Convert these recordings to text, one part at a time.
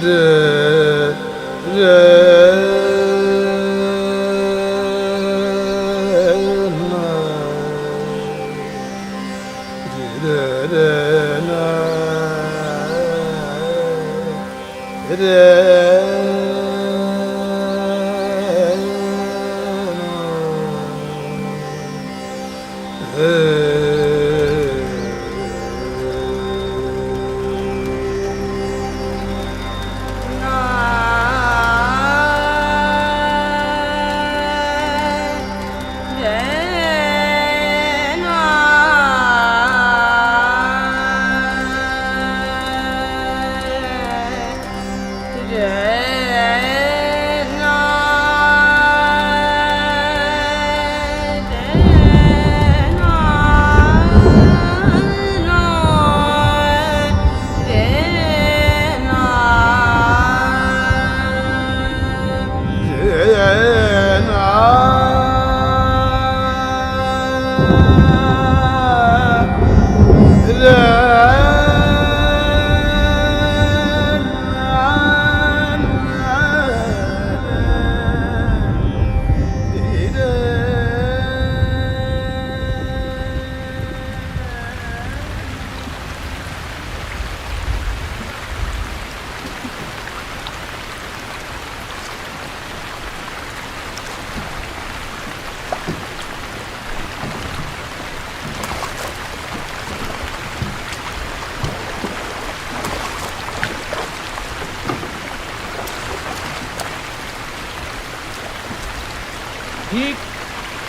ঠিক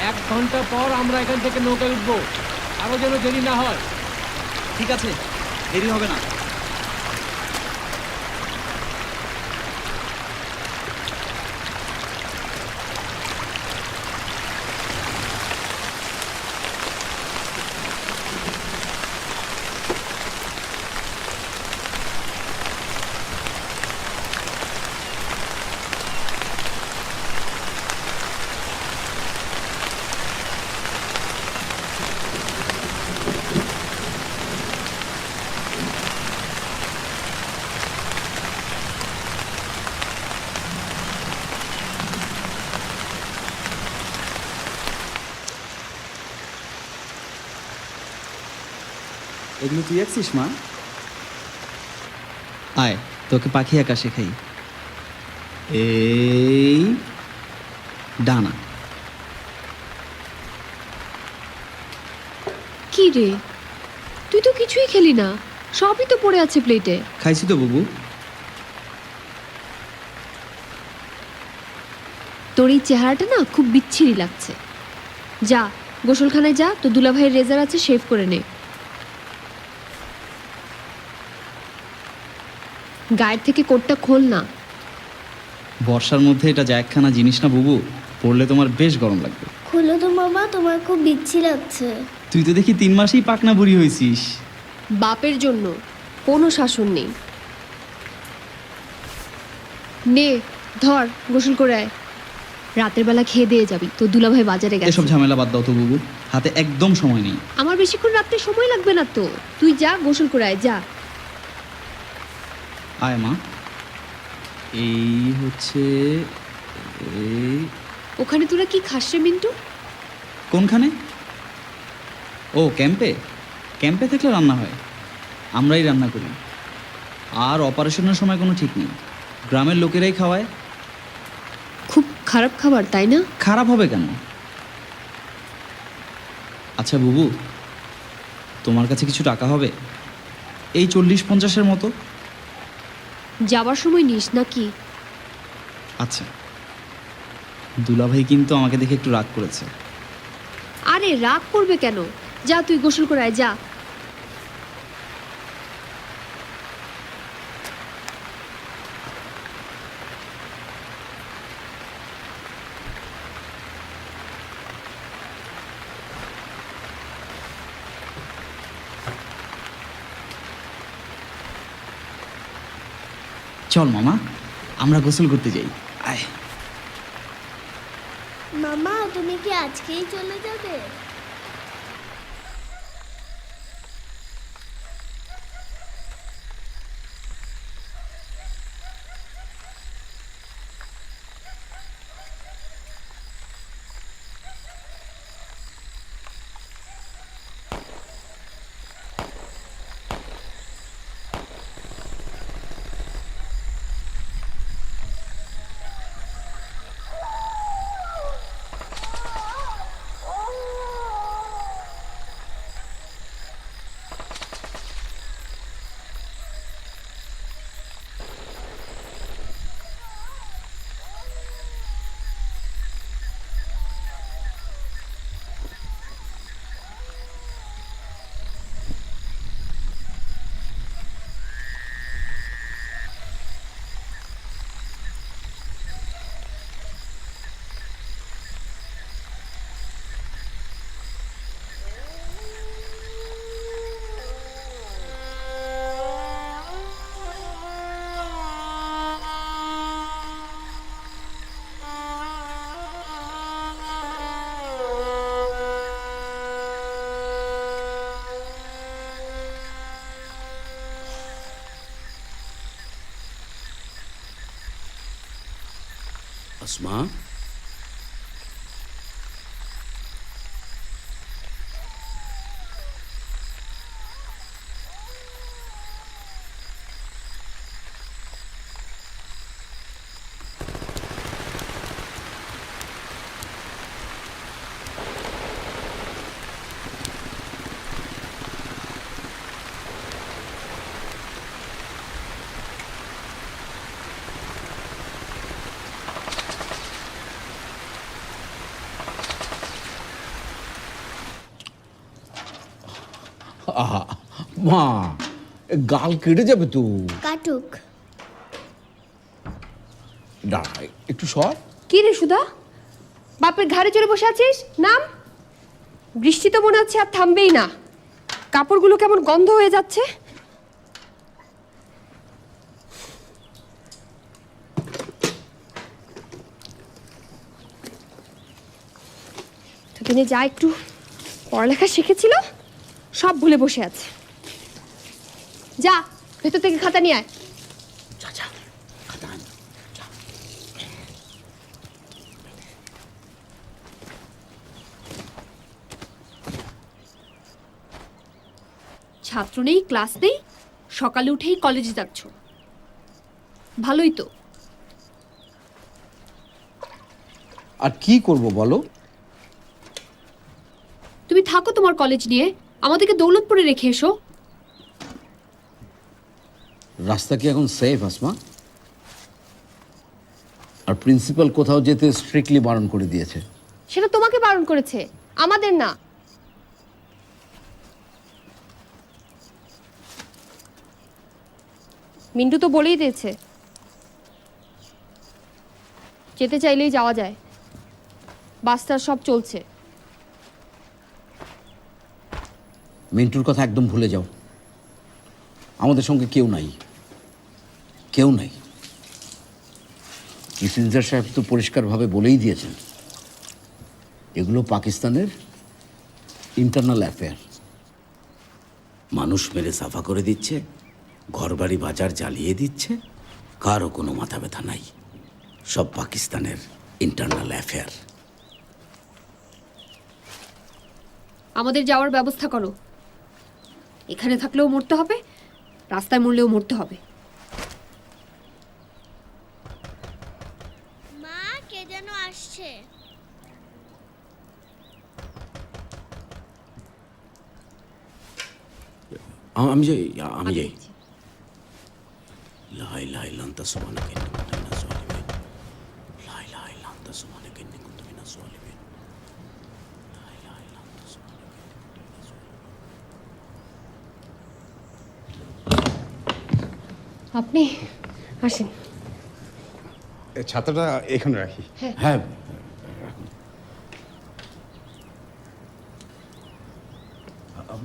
1 ঘন্টা পর আমরা এখান থেকে নৌকায় উঠবো, আরো যেন দেরি না হয়। ঠিক আছে, দেরি হবে না। এগুলো তুই আছিস মা? আয়, তোকে পাখি আঁকা শেখাই। এই ডানা। কি রে, তুই তো কিছুই খেলি না, সবই তো পড়ে আছে প্লেটে। খাইছি তো বুবু। তোর এই চেহারাটা না খুব বিচ্ছিরি লাগছে। যা গোসলখানায় যা, তো দুলাভাইয়ের রেজার আছে, শেভ করে নে। গায়ের থেকে কোটটা খোল না। বর্ষার মধ্যে এটা যা একখানা জিনিস না বুবু, পড়লে তোমার বেশ গরম লাগবে। খুলো তো মামা, তোমার খুব বিচ্ছি লাগছে। তুই তো দেখি 3 মাসেই পাকনা বুড়ি হয়েছিস। বাপের জন্য কোনো শাসন নেই। নে ধর, গোসল করে আয়। রাতের বেলা খেয়ে দিয়ে যাবি, তো দুলাভাই বাজারে গেছে। এসব ঝামেলা বাদ দাও তো বুবু, হাতে একদম সময় নেই। আমার বেশিক্ষণ রাত্রে সময় লাগবে না তো, তুই যা গোসল করে আয়, যা। আয় মা। এই হচ্ছে এই। ওখানে তোরা কি খাস রে মিন্টু? কোনখানে? ও ক্যাম্পে। ক্যাম্পে থাকলে রান্না হয়, আমরাই রান্না করি। আর অপারেশনের সময় কোনো ঠিক নেই, গ্রামের লোকেরাই খাওয়ায়। খুব খারাপ খাবার, তাই না? খারাপ হবে কেন? আচ্ছা বুবু, তোমার কাছে কিছু টাকা হবে? এই 40-50-এর মতো। যাবার সময় নিস নাকি? আচ্ছা। দুলাভাই কিন্তু আমাকে দেখে একটু রাগ করেছে। আরে রাগ করবে কেন? যা তুই গোসল করে আয়, যা। চল মামা, আমরা গোসল করতে যাই। আয়। মামা, তুমি কি আজকেই চলে যাবে? আসমা, আহা মা, গাল কেটে যাবে তো। কাটুক। দাঁড়া একটু সর। কি রে সুধা, বাপের ঘাড়ে চড়ে বসে আছিস? নাম। বৃষ্টি তো মনে হচ্ছে আর থামবেই না। কাপড়গুলো কেমন গন্ধ হয়ে যাচ্ছে। তোকে নিয়ে যা একটু পড়ালেখা শিখেছিল সব ভুলে বসে আছে। যা ভেতর থেকে খাতা নিয়ে আয়। যা যা, খাতা আন, যা। ছাত্র নেই, ক্লাস নেই, সকালে উঠেই কলেজে যাচ্ছ। ভালোই তো। আর কি করব বলো? তুমি থাকো তোমার কলেজ নিয়ে, আমাদেরকে দৌলতপুরে রেখে এসো। রাস্তা কি এখন সেফ আসমা? আর প্রিন্সিপাল কোথাও যেতে স্ট্রিক্টলি বারণ করে দিয়েছে। সেটা তোমাকে বারণ করেছে, আমাদের না। মিন্টু তো বলেই দিয়েছে যেতে চাইলেই যাওয়া যায়, বাসটার সব চলছে। মিন্টুর কথা একদম ভুলে যাও। আমাদের সঙ্গে কেউ নাই, কেউ নাই। কিসিঞ্জার সাহেব তো পরিষ্কারভাবে বলেই দিয়েছেন এগুলো পাকিস্তানের ইন্টারনাল অ্যাফেয়ার। মানুষ মেরে সাফা করে দিচ্ছে, ঘরবাড়ি বাজার জ্বালিয়ে দিচ্ছে, কারও কোনো মাথা ব্যথা নাই। সব পাকিস্তানের ইন্টারনাল অ্যাফেয়ার। আমাদের যাওয়ার ব্যবস্থা করো। এখানে থাকলেও মরতে হবে, রাস্তায় মরলেও মরতে হবে। মা, কে যেন আসছে। আমি যাই, আমি যাই। লা ইলাহা ইল্লা আনতা সুবহানাকা ইন্নী কুনতু মিনাজ জালিমিন। লা ইলাহা ইল্লা আনতা সুবহানাকা ইন্নী কুনতু মিনাজ জালিমিন। লা ইলাহা ইল্লা আনতা সুবহানাকা ইন্নী কুনতু মিনাজ জালিমিন। আপনি আসেন। ছাতাটা এখানে রাখি। হ্যাঁ,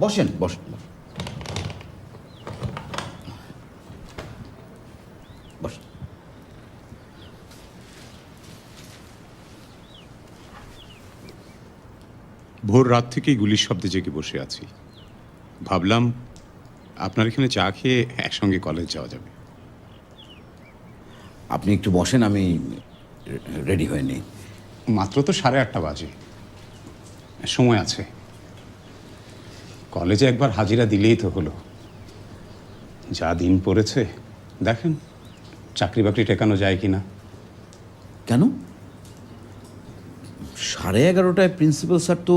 বসেন বসেন বসেন। ভোর রাত থেকেই গুলির শব্দে জেগে বসে আছি। ভাবলাম আপনার এখানে চা খেয়ে একসঙ্গে কলেজ যাওয়া যাবে। আপনি একটু বসেন, আমি রেডি হয়ে নিই। মাত্র তো 8:30 বাজে, সময় আছে। কলেজে একবার হাজিরা দিলেই তো হলো। যা দিন পড়েছে দেখেন, চাকরি বাকরি টেকানো যায় কিনা। কেন? 11:30টায় প্রিন্সিপাল স্যার তো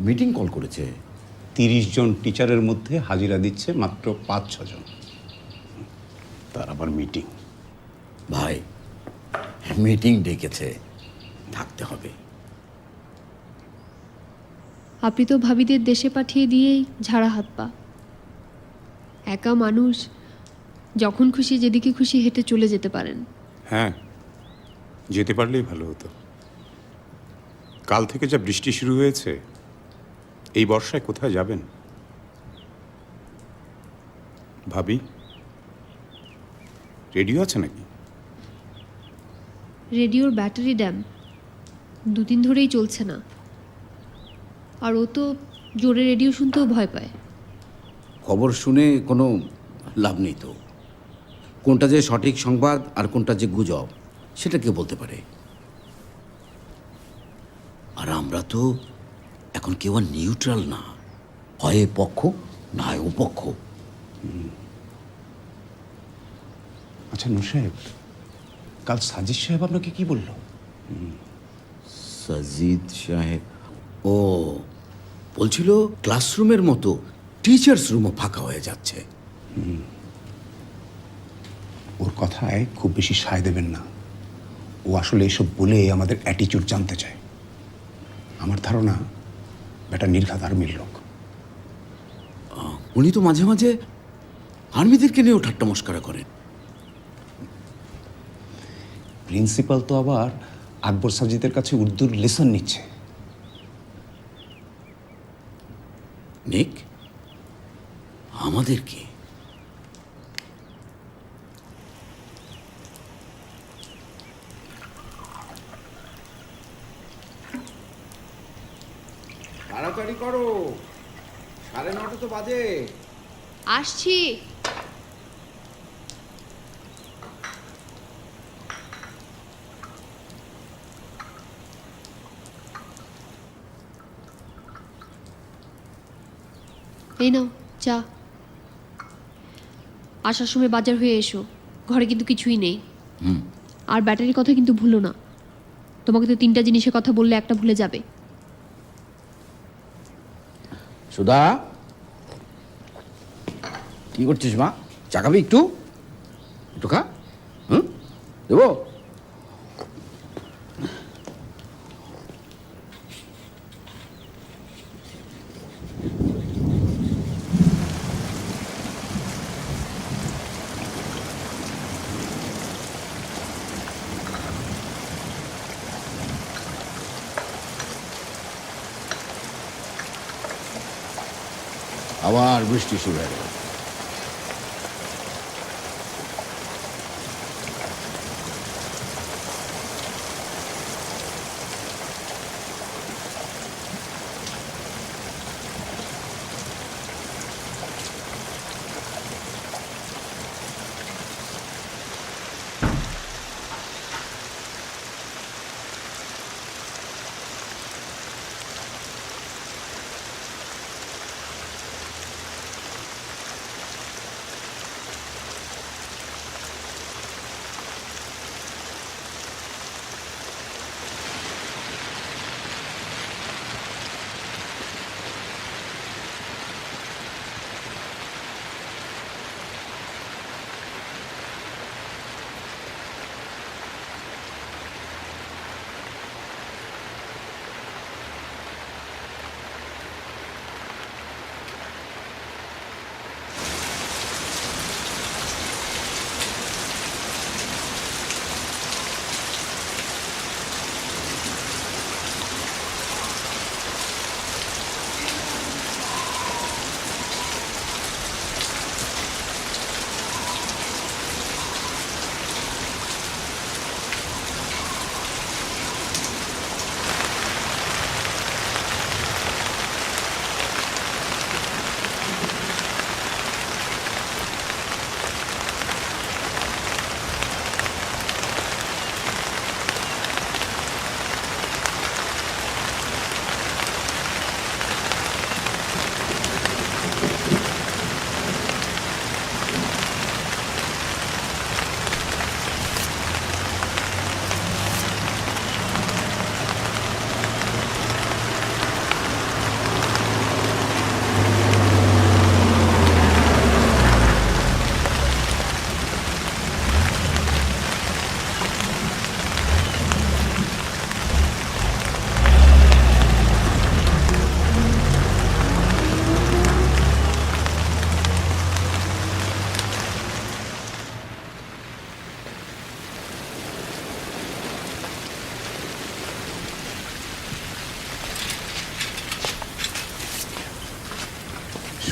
মিটিং কল করেছে। 30 জন টিচারের মধ্যে হাজিরা দিচ্ছে মাত্র 5-6 জন, তার আবার মিটিং। ভাই, মিটিং ডেকেছে, থাকতে হবে। আপনি তো ভাবিদের দেশে পাঠিয়ে দিয়েই ঝাড়া হাত পা। একা মানুষ, যখন খুশি যেদিকে খুশি হেঁটে চলে যেতে পারেন। হ্যাঁ, যেতে পারলেই ভালো হতো। কাল থেকে যা বৃষ্টি শুরু হয়েছে, এই বর্ষায় কোথায় যাবেন? ভাবি, রেডিও আছে নাকি? রেডিওর ব্যাটারি ড্যাম, 2 দিন ধরেই চলছে না। আর ও তো জোরে রেডিও শুনতেও ভয় পায়। খবর শুনে কোনো লাভ নেই তো। কোনটা যে সঠিক সংবাদ আর কোনটা যে গুজব, সেটা কেউ বলতে পারে। আর আমরা তো এখন কেউ আর নিউট্রাল না, হয় এ পক্ষ না হয় ও পক্ষ। আচ্ছা নূর সাহেব, কাল সাজিদ সাহেব আপনাকে কি বললো? সাজিদ সাহেব ও বলছিল ক্লাসরুমের মতো টিচার্স রুমও ফাঁকা হয়ে যাচ্ছে। ওর কথায় খুব বেশি সায় দেবেন না। ও আসলে এসব বলে আমাদের অ্যাটিটিউড জানতে চায়। আমার ধারণা বেটা নির্ঘাত আর্মির লোক। উনি তো মাঝে মাঝে আর্মিদেরকে নিয়েও ঠাট্টা মস্করা করেন। প্রিন্সিপাল তো আবার আকবর সাজিদের কাছে উর্দুর লেসন নিচ্ছে। নিক, আমাদের কি? তাড়াতাড়ি করো, 9:30 তো বাজে। আসছি। এই নাও চা। আসার সময় বাজার হয়ে এসো, ঘরে কিন্তু কিছুই নেই। আর ব্যাটারির কথা কিন্তু ভুলো না। তোমাকে তো 3টা জিনিসের কথা বললে একটা ভুলে যাবে। সুধা, কি করছিস মা? চা খাবি? একটু একটু খা। হুম, দেবো? আবার বৃষ্টি শুরু হয়ে গেল।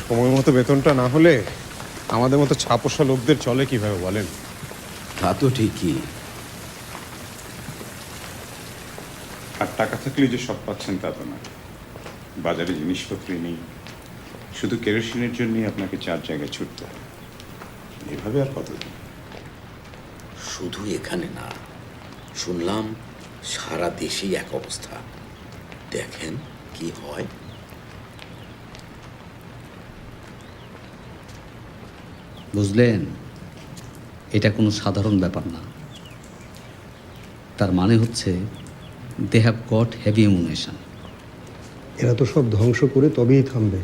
সময় মতো বেতনটা না হলে আমাদের মতো ছাপোষা লোকদের চলে কিভাবে বলেন? তা তো ঠিকই। আর টাকা থাকলে যে সব পাচ্ছেন তা তো না। বাজারে জিনিসপত্র নেই, শুধু কেরোসিনের জন্যই আপনাকে 4 জায়গায় ছুটতে হয়। এভাবে আর কতদিন? শুধু এখানে না, শুনলাম সারা দেশেই এক অবস্থা। দেখেন কি হয়। বুঝলেন, এটা কোনো সাধারণ ব্যাপার না। তার মানে হচ্ছে they have got heavy immunization. এরা তো সব ধ্বংস করে তবেই থামবে।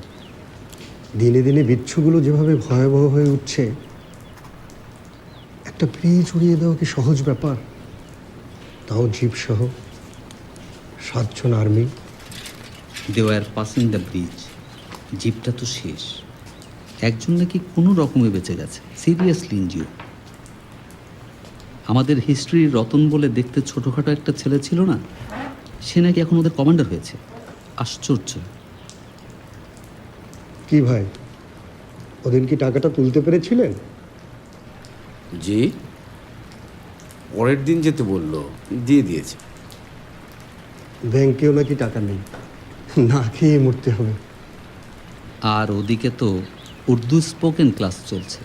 দিনে দিনে বিচ্ছুগুলো যেভাবে ভয়াবহ হয়ে উঠছে, একটা ব্রিজ উড়িয়ে দেওয়া কি সহজ ব্যাপার? তাও জিপসহ 7 জন army. They were passing the bridge. জিপটা তো শেষ, একজন নাকি কোনো রকমে বেঁচে গেছে, সিরিয়াসলি ইনজিও। আমাদের হিস্ট্রির রতন বলে দেখতে ছোটোখাটো একটা ছেলে ছিল না, সে নাকি এখন ওদের কমান্ডার হয়েছে। আশ্চর্য। কি ভাই, ওদিন কি টাকাটা তুলতে পেরেছিলেন? জি, পরের দিন যেতে বললো, দিয়ে দিয়েছে। ব্যাংকেও নাকি টাকা নেই, না খেয়ে মরতে হবে। আর ওদিকে তো উর্দু স্পোকেন ক্লাস চলছে।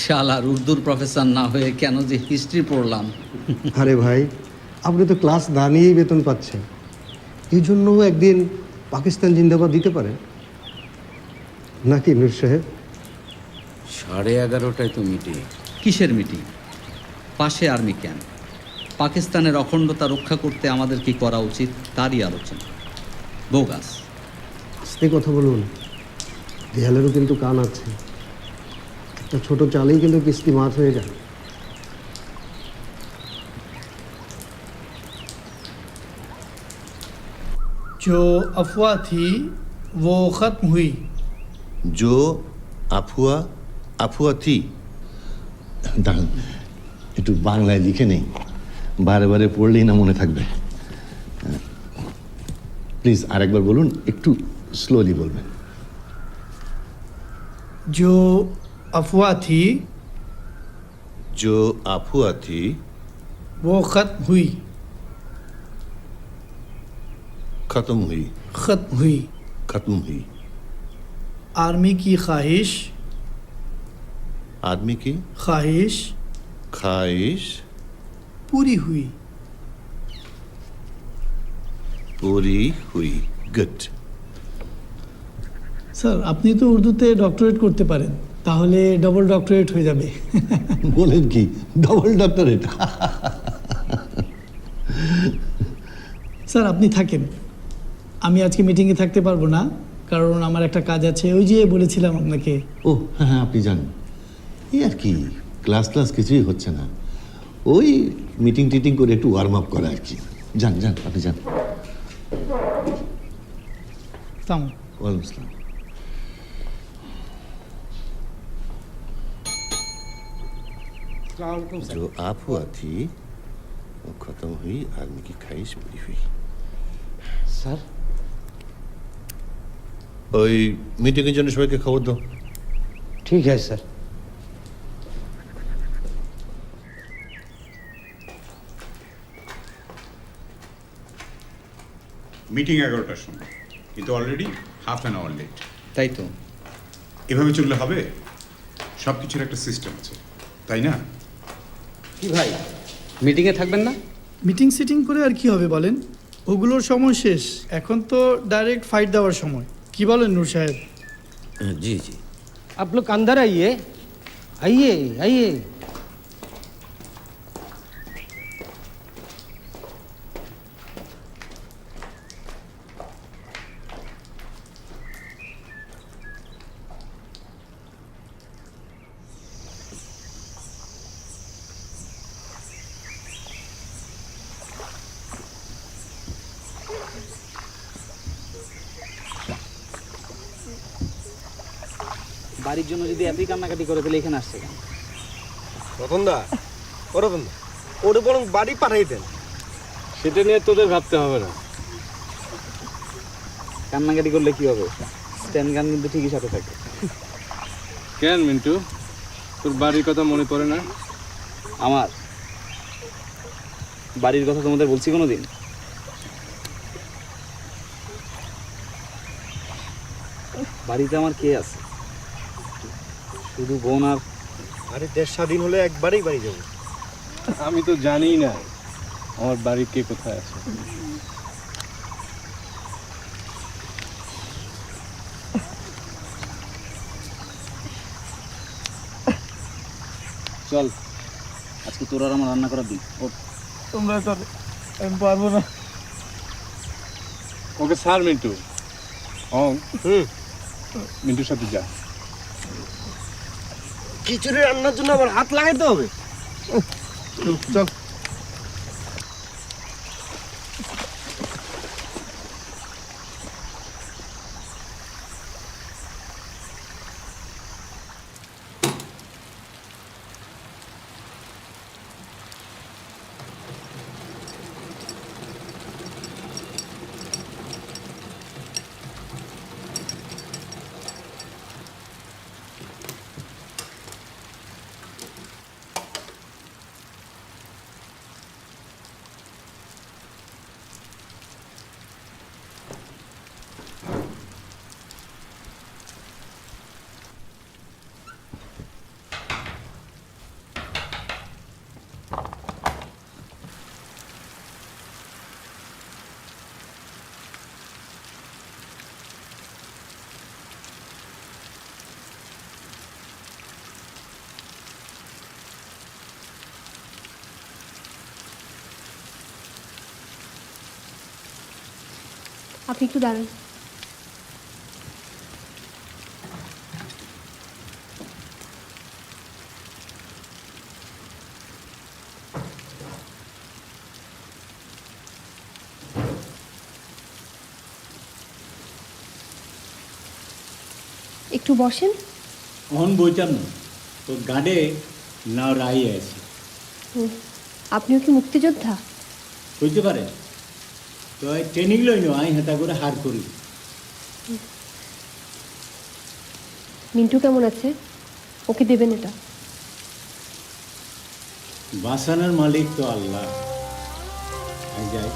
শালার উর্দুর প্রফেসর না হয়ে কেন যে হিস্ট্রি পড়লাম। আরে ভাই, আপনি তো ক্লাস না নিয়েই বেতন পাচ্ছেন, এই জন্য একদিন পাকিস্তান জিন্দাবাদ দিতে পারেন নাকি নূর সাহেব? 11:30টায় তো মিটিং। কিসের মিটিং? পাশে আর্মি ক্যাম্প। পাকিস্তানের অখণ্ডতা রক্ষা করতে আমাদের কি করা উচিত তারই আলোচনা। বোগাস। আস্তে কথা বলুন, দেয়ালেরও কিন্তু কান আছে। একটা ছোট চালেই কিন্তু কিস্তি মাছ হয়ে যায়। जो अफवाह थी वो ख़त्म हुई। जो আফুয়া আফুয়া থি। দাঁড়ান, একটু বাংলায় লিখে নেই, বারে বারে পড়লেই না মনে থাকবে। প্লিজ আরেকবার বলুন, একটু স্লোলি বলবেন। जो अफवाह थी जो আফুয়া থি वो ख़त्म हुई। খতম হুই। ख़त्म हुई। খতম হুই। आर्मी की ख्वाहिश आदमी की ख्वाहिश ख्वाहिश पूरी हुई। पूरी हुई। গুড। স্যার, আপনি তো উর্দুতে ডক্টরেট করতে পারেন, তাহলে ডবল ডক্টরেট হয়ে যাবে। বলেন কি, ডবল ডক্টরেট? স্যার, আপনি থাকেন, আমি আজকে মিটিংয়ে থাকতে পারবো না, কারণ আমার একটা কাজ আছে। ওই যে বলেছিলাম আপনাকে। ও হ্যাঁ হ্যাঁ, আপনি জানেন, এই আর কি, ক্লাস কিছুই হচ্ছে না, ওই মিটিং টিটিং করে একটু ওয়ার্ম আপ করা আর কি। যান যান, আপনি যান। তাম ওয়ালাইকুম আসসালাম। जो आप हुआ थी वो खत्म हुई, आदमी की ख्वाहिश पूरी हुई। স্যার, ওই মিটিংয়ের জন্য সবাইকে খবর দাও। ঠিক আছে স্যার। মিটিং 11টার সময়, কিন্তু already half an hour late. তাই তো। এভাবে চললে হবে? সব কিছুর একটা সিস্টেম আছে, তাই না? কি ভাই, মিটিংয়ে থাকবেন না? মিটিং সিটিং করে আর কি হবে বলেন, ওগুলোর সময় শেষ। এখন তো ডাইরেক্ট ফাইট দেওয়ার সময়। কি বলেন নূর সাহেব? জি জি। आप लोग अंदर आइए, आइए आइए। বাড়ির জন্য যদি এতই কান্নাকাটি করে তাহলে এখানে আসছে কেন? রতনদা, ও রতনদা, ওরে বরং বাড়ি পাঠাই দেন। সেটা নিয়ে তোদের ভাবতে হবে না। কান্নাকাটি করলে কি হবে? স্ট্যান্ড গান কিন্তু ঠিকই সাথে থাকে। কেন মিন্টু, তোর বাড়ির কথা মনে পড়ে না? আমার বাড়ির কথা তোমাদের বলছি কোনোদিন? বাড়িতে আমার কে আছে? শুধু বোন আর। আরে দেশ স্বাধীন হলে একবারেই বাড়ি যাবো। আমি তো জানি না আমার বাড়ির কে কোথায় আছে। চল আজকে তোর আর আমার রান্না করার দিন। ওঠ। তোমরা চলে, আমি পারবো না। ওকে স্যার মিন্টু মিন্টুর সাথে যা। খিচুড়ি রান্নার জন্য আবার হাত লাগাইতে হবে। চল। আপনি একটু দাঁড়ান। একটু বসেন। অহন বইতাম না, তো গাড়ে না রাই আছে। আপনিও কি মুক্তিযোদ্ধা? হইতে পারে, তো ট্রেনিং লইন আই হেতা করে হার করি। মিন্টু কেমন আছে? ওকে দেবেন এটা। বাসানের মালিক তো আল্লাহ। যাই।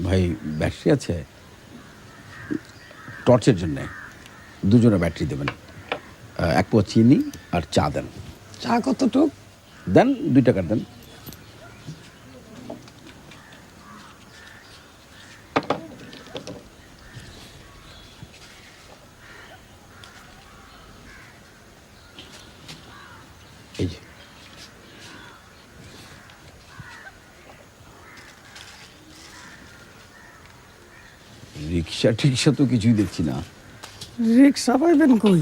ভাই ব্যাটারি আছে? টর্চের জন্যে দুজনে ব্যাটারি দেবেন, এক পোয়া চিনি আর চা দেন। চা কতটুক দেন? 2 টাকার দেন। এই যে রিক্সা টিক্সা তো কিছুই দেখছি না। রিক্সা পাইবেন কই?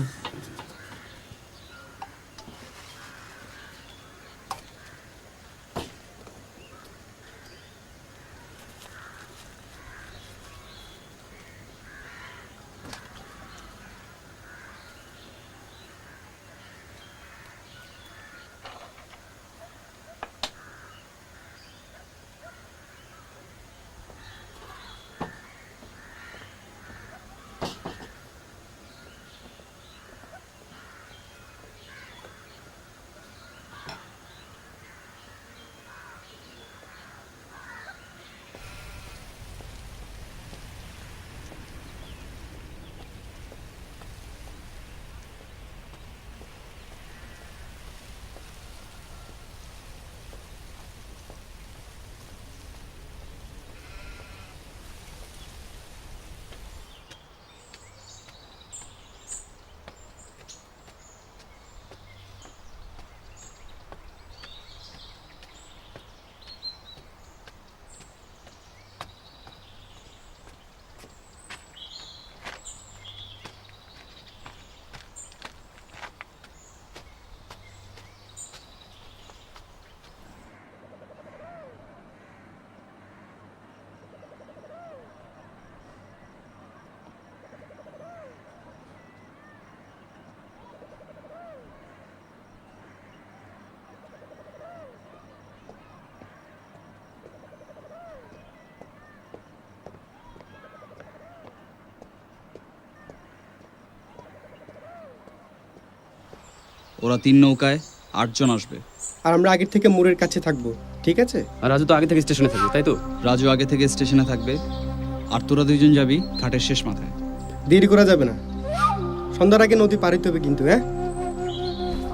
ওরা 3 নৌকায় 8 জন আসবে। আর আমরা আগের থেকে মোড়ের কাছে থাকবো, ঠিক আছে? আর রাজু তো আগে থেকে স্টেশনে থাকবে, তাই তো? রাজু আগে থেকে স্টেশনে থাকবে, আর তোরা 2 জন যাবি ঘাটের শেষ মাথায়। দেরি করা যাবে না, সন্ধ্যার আগে নদী পার হইতে হবে কিন্তু, হ্যাঁ?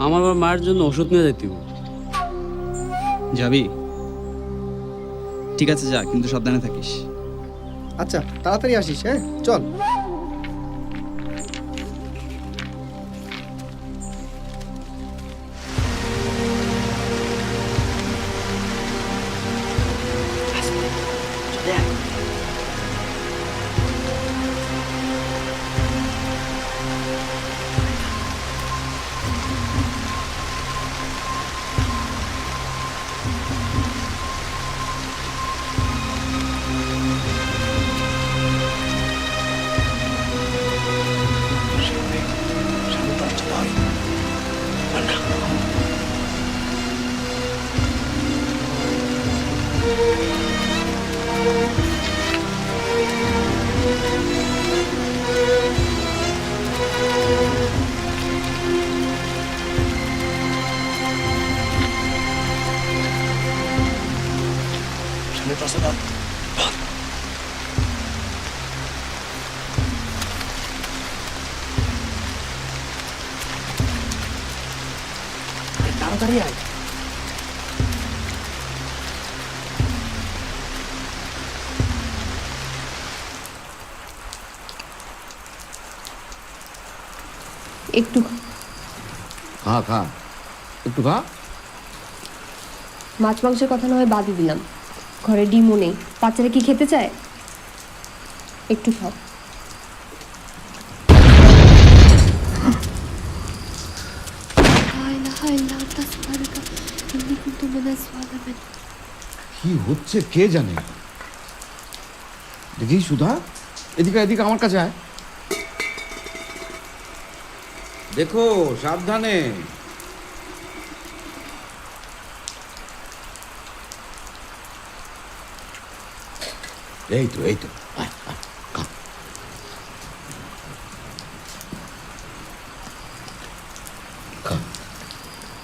আমার মায়ের জন্য ওষুধ নিয়ে যাইতে হবে। যাবি? ঠিক আছে যা, কিন্তু সাবধানে থাকিস। আচ্ছা, তাড়াতাড়ি আসিস, হ্যাঁ? চল। তাড়াতাড়ি আয়। একটু খা খা, একটু খা। মাছ মাংসের কথা না হয় বাদই দিলাম, ঘরে ডিমও নেই, বাচ্চারা কি খেতে চায়? একটু খাও। কি হচ্ছে কে জানে। দেখি সুধা, এদিকে এদিকে আমার কাছে আয়। দেখো সাবধানে। এই তো এই তো, আয়, আয়, খা। খা।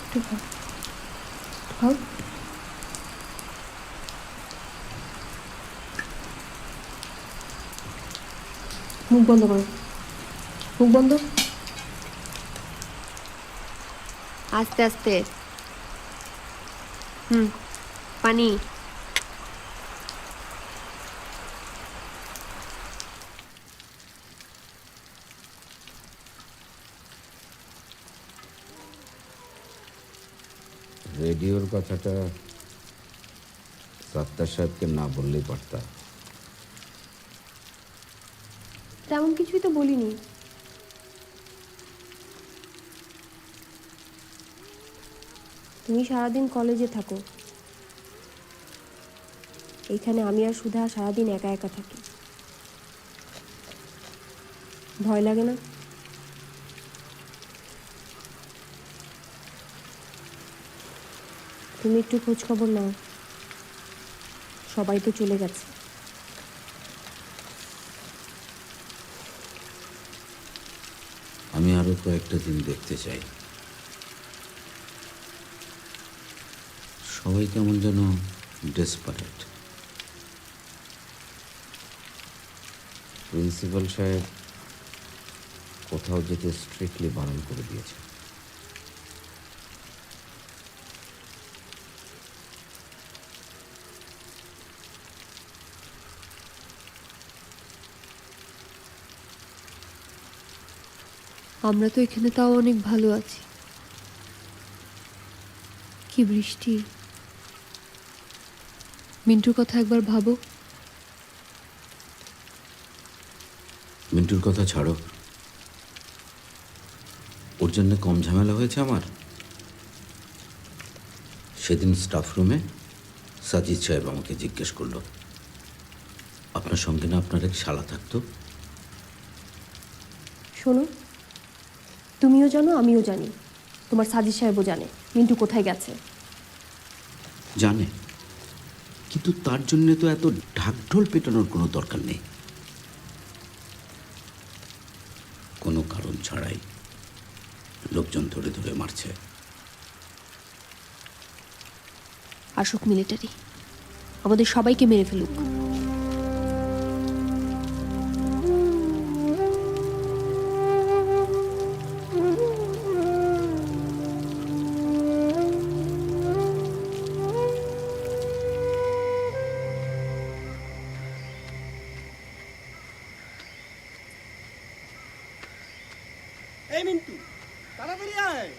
একটু খাও, খাও। মুখ বন্ধ করো, মুখ বন্ধ। আস্তে আস্তে। পানি। রেডিওর কথাটা সত্তার সাহেবকে না বললেই পারতা। তেমন কিছুই তো বলিনি। তুমি সারাদিন কলেজে থাকো, এইখানে আমি আর সুধা সারাদিন একা একা থাকি। ভয় লাগে না? তুমি একটু খোঁজ খবর নাও, সবাই তো চলে গেছে। আমি আরো কয়েকটা দিন দেখতে চাই। সবাই কেমন যেন ডেসপারেট। প্রিন্সিপাল সাহেব কোথাও যেতে স্ট্রিক্টলি বারণ করে দিয়েছে। আমরা তো এখানে তাও অনেক ভালো আছি। কি বৃষ্টি। মিন্টুর কথা একবার ভাবো। মিন্টুর কথা ছাড়ো, ওর জন্য কম ঝামেলা হয়েছে আমার। সেদিন স্টাফ রুমে সাজিদ সাহেব আমাকে জিজ্ঞেস করলো, আপনার সঙ্গে না আপনার এক শালা থাকতো? শোনো, তুমিও জানো আমিও জানি, তোমার সাজিদ সাহেবও জানে মিন্টু কোথায় গেছে। জানে, কিন্তু তার জন্য তো এত ঢাকঢোল পেটানোর কোনো দরকার নেই। কোনো কারণ ছাড়াই লোকজন ধরে ধরে মারছে। আসুক মিলিটারি, আমাদের সবাইকে মেরে ফেলুক। এই মিন্টু, তাড়াতাড়ি আয়।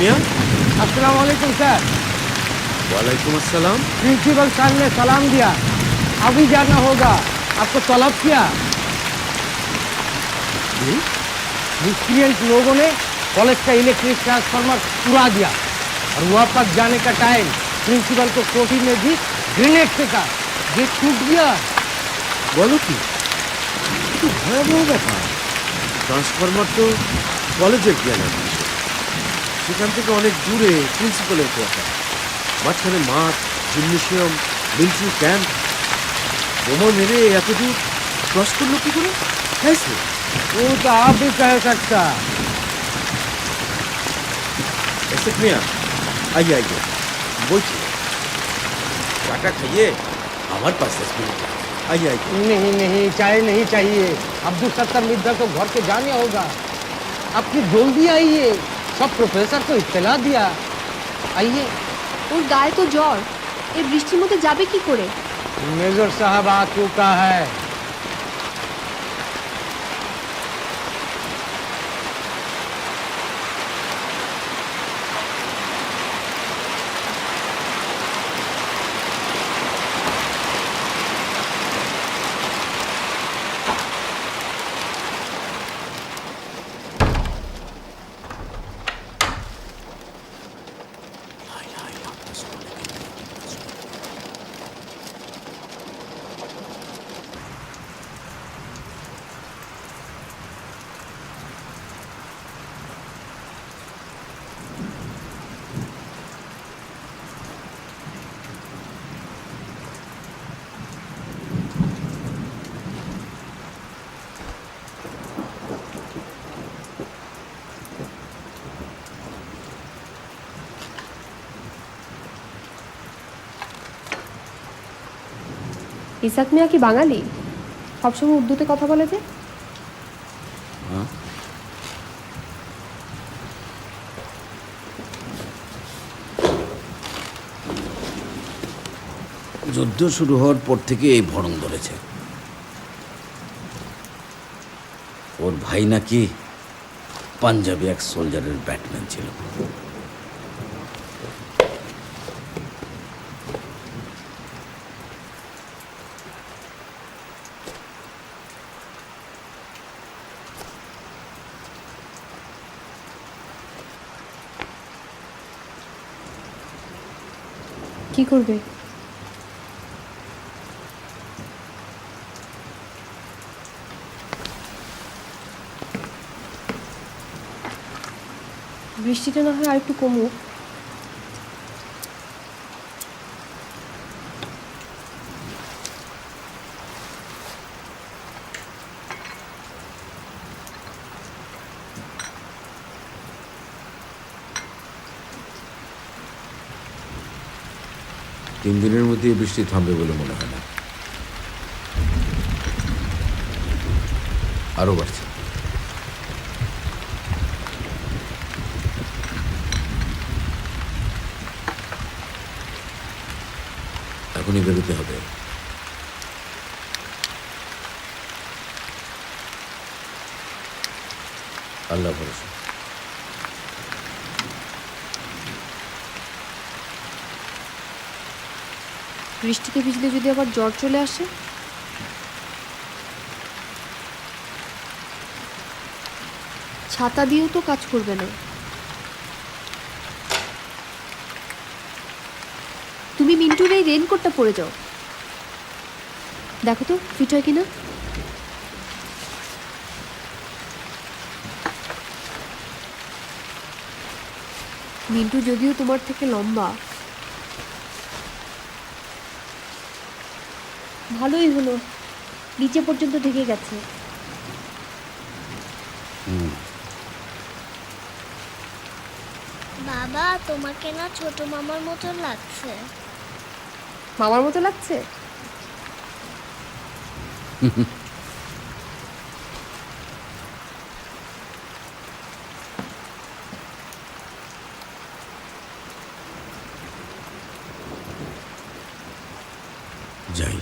मियां। अस्सलाम वालेकुम सर। वालेकुम अस्सलाम। प्रिंसिपल सर ने सलाम दिया, अभी जाना होगा। आपको तलब किया। मिस्क्रियंट लोगों ने कॉलेज का इलेक्ट्रिक ट्रांसफार्मर उड़ा दिया और वापस जाने का टाइम प्रिंसिपल को कोठी में भी ग्रेनेड फेंका, गेट टूट गया। বলো কি একটু ভয়াবহ ব্যাপার। ট্রান্সফরমার তো কলেজের গ্রামের পাশে, সেখান থেকে অনেক দূরে প্রিন্সিপালের কোয়ার্টার, মাঝখানে মাঠ, জিমনেশিয়াম, মিলিটারি ক্যাম্প। বোমা মেরে এত দূর ক্রস করলো কি করে? कैसे? वो तो आप भी कह सकता। एसएफ मियां आइए आइए, বলছি টাকা খাইয়ে আমার পাস 10 मिनट आइए आइए। नहीं नहीं, चाय नहीं चाहिए। अब्दुल सत्तर मिर्जा को घर के जाने होगा। आपकी जल्दी आइए, सब प्रोफेसर को इत्तला दिया। आइए। ওর গায়ে তো জ্বর, এই বৃষ্টির মধ্যে যাবে কি করে? मेजर साहब आ चुका है। ইসাক মিয়া কি বাঙালি? সবসময় উর্দুতে কথা বলে যে? যুদ্ধ শুরু হওয়ার পর থেকে এই ভড়ং ধরেছে। ওর ভাই নাকি পাঞ্জাবি এক সোলজারের ব্যাটম্যান ছিল। কি করবে? বৃষ্টিটা না হয় আর একটু কমুক। তিন দিনের মধ্যে বৃষ্টি থামবে বলে মনে হয় না, আরো বাড়ছে। এখনই বেরোতে হবে। আল্লাহ ভরসা। বৃষ্টিতে ভিজলে যদি আবার জ্বর চলে আসে? ছাতা দিয়েও তো কাজ করবে না। তুমি মিন্টুর এই রেনকোটটা পরে যাও, দেখো তো ফিট হয় কিনা। মিন্টু যদিও তোমার থেকে লম্বা, ভালোই হলো, নিচে পর্যন্ত ঢেকে গেছে। বাবা, তোমাকে না ছোট মামার মতো লাগছে। মামার মতো লাগছে? যাই।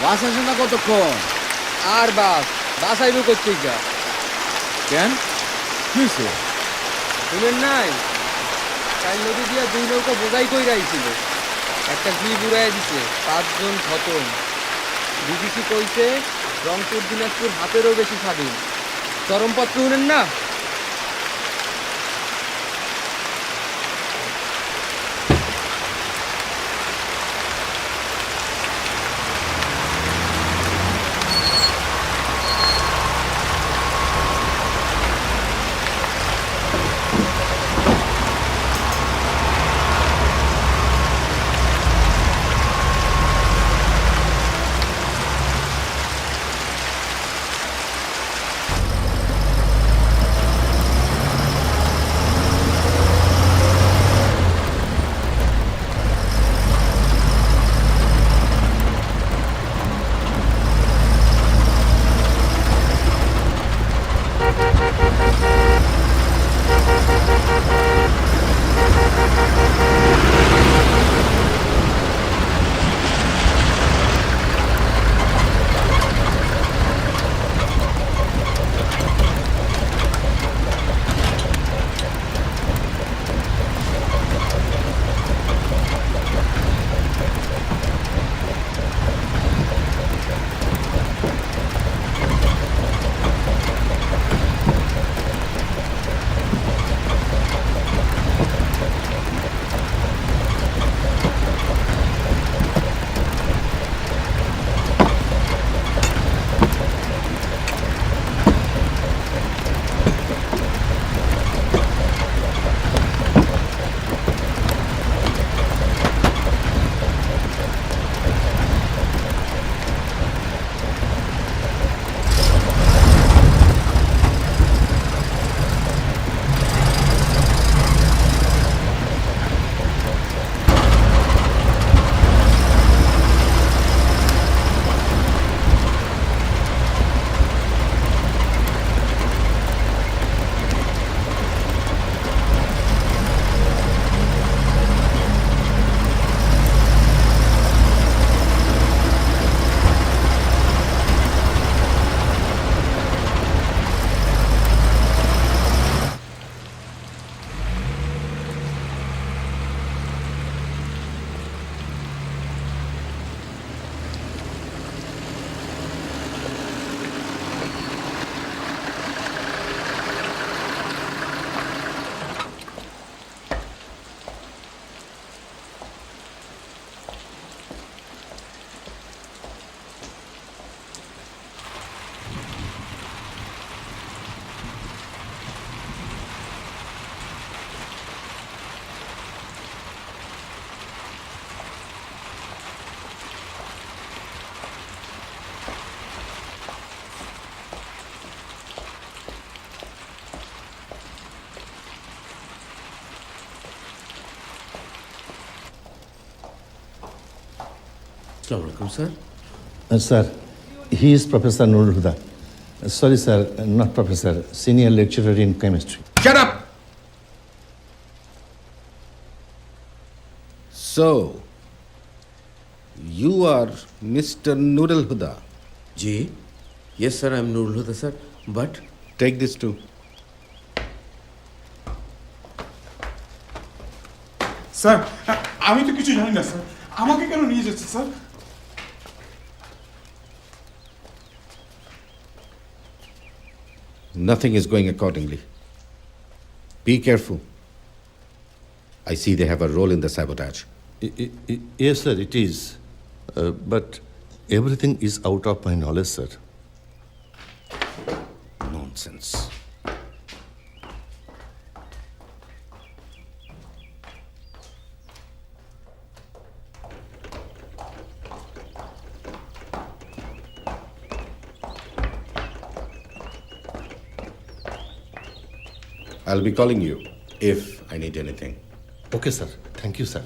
বাস আসে না কতক্ষণ? আর বাস আইব করতেই যা কেন কি হয়েছে? শুনেন নাই কাল নদী দিয়া 2 নৌকা বোঝাই কইরা আইছিল, একটা জিপ উড়াইয়া দিছে, 5 জন খতম। বিবিসি কইছে রংপুর দিনাজপুর হাতেরও বেশি স্বাধীন। চরমপত্র শুনেন না? আসসালামু আলাইকুম sir. Sir, he is Professor Nurul Huda. Sorry, sir, not professor, senior lecturer in chemistry. Shut up! So, you are Mr. Nurul Huda? Ji? Yes, sir, I'm Nurul Huda, sir. But Take this too. Sir আমি তো কিছু জানি না sir, আমাকে কেন নিয়ে যাচ্ছে sir? Nothing is going accordingly. Be careful. I see they have a role in the sabotage. Yes, sir, it is. But everything is out of my knowledge, sir. Nonsense. I'll be calling you if I need anything. Okay, sir. Thank you, sir.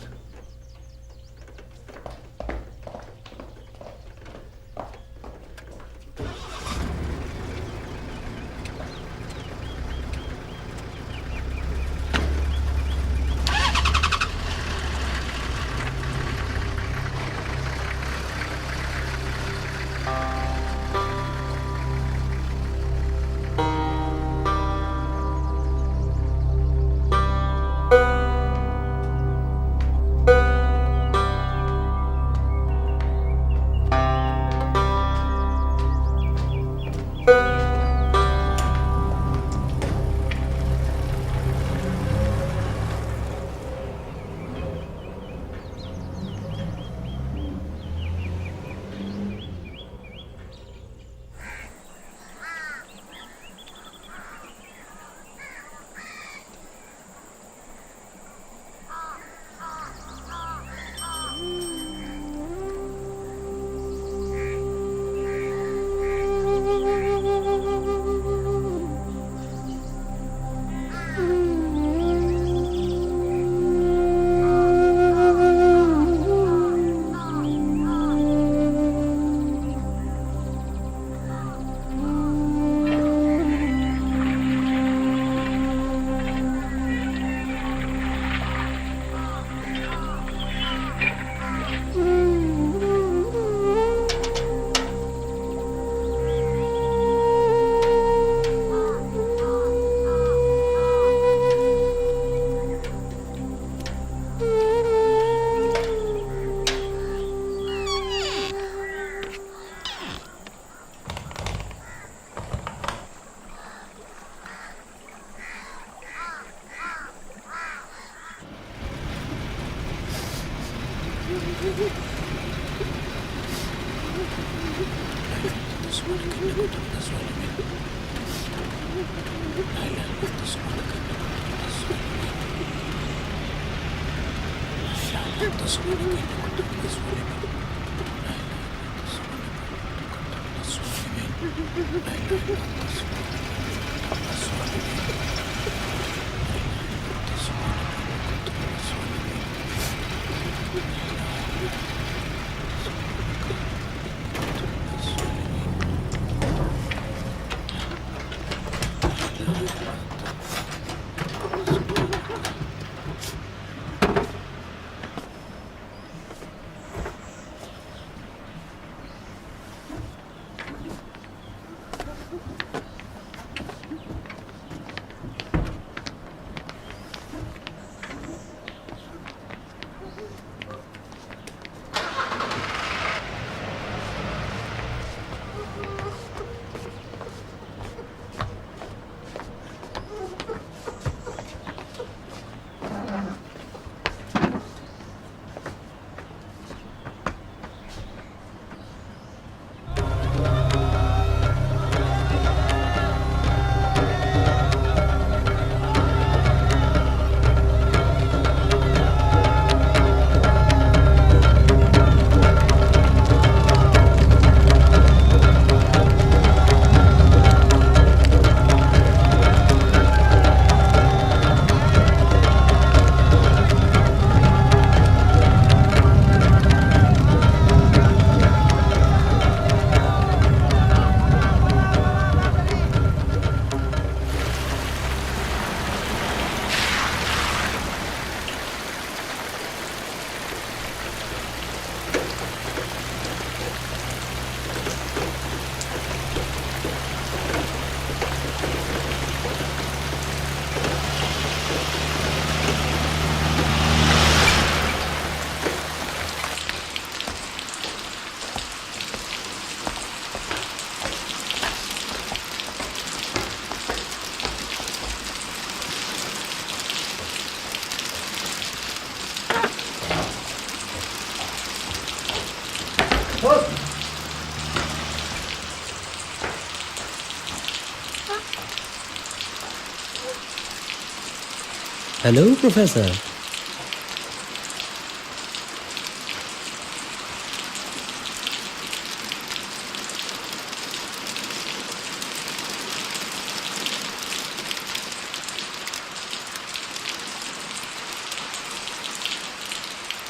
Hello, Professor.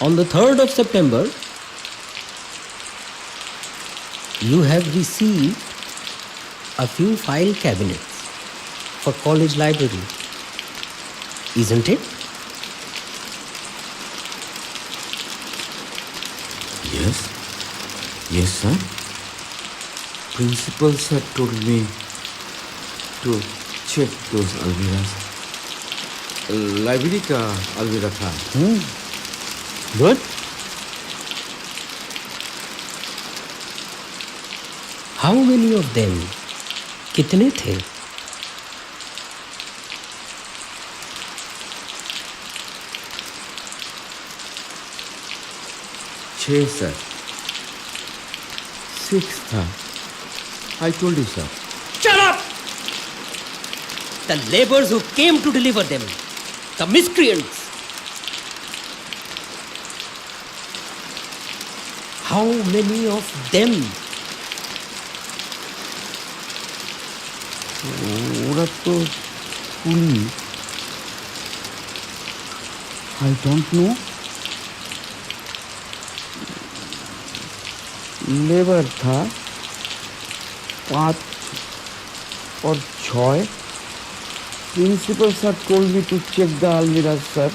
On the 3rd of September, you have received a few file cabinets for college library, isn't it? Yes. Yes, sir. Principal sir told me to check those almiras. Library का अलमीरा था. Good. How many of them? कितने थे? छह sir. 6 था. I told you, sir. Shut up! The laborers who came to deliver them, the miscreants. How many of them? ওরা তো কুলি. I don't know. लेबर था 5 और 6. Principal sir told me to check the almiras, sir.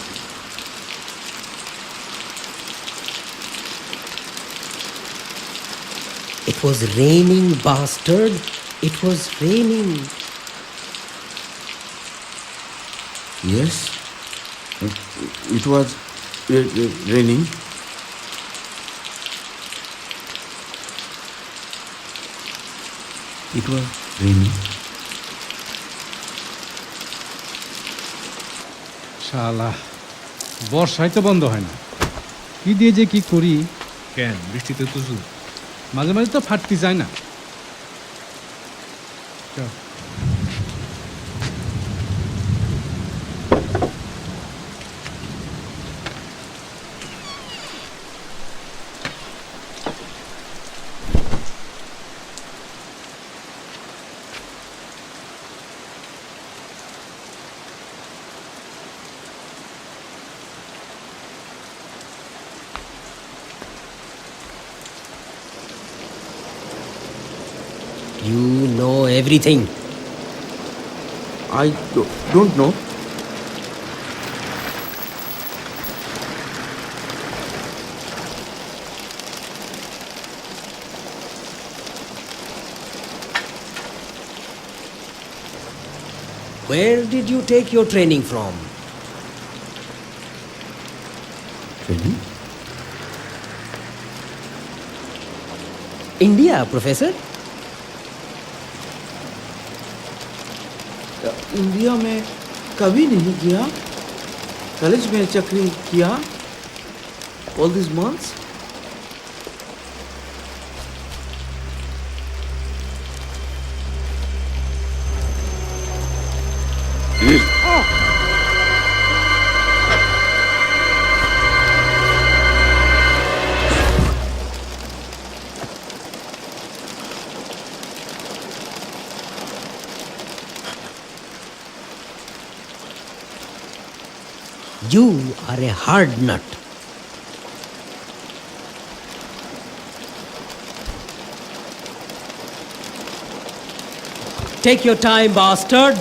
It was raining, bastard. It was raining. Yes, it was raining. It was raining. শালা বর্ষায় তো বন্ধ হয় না, কি দিয়ে যে কি করি। কেন বৃষ্টিতে তো মাঝে মাঝে তো ফাটতে চায় না। You know everything. I don't know. Where did you take your training from? Training? India, Professor? India में कभी नहीं किया। कॉलेज में चक्री किया। All these months. You are a hard nut. Take your time, bastard.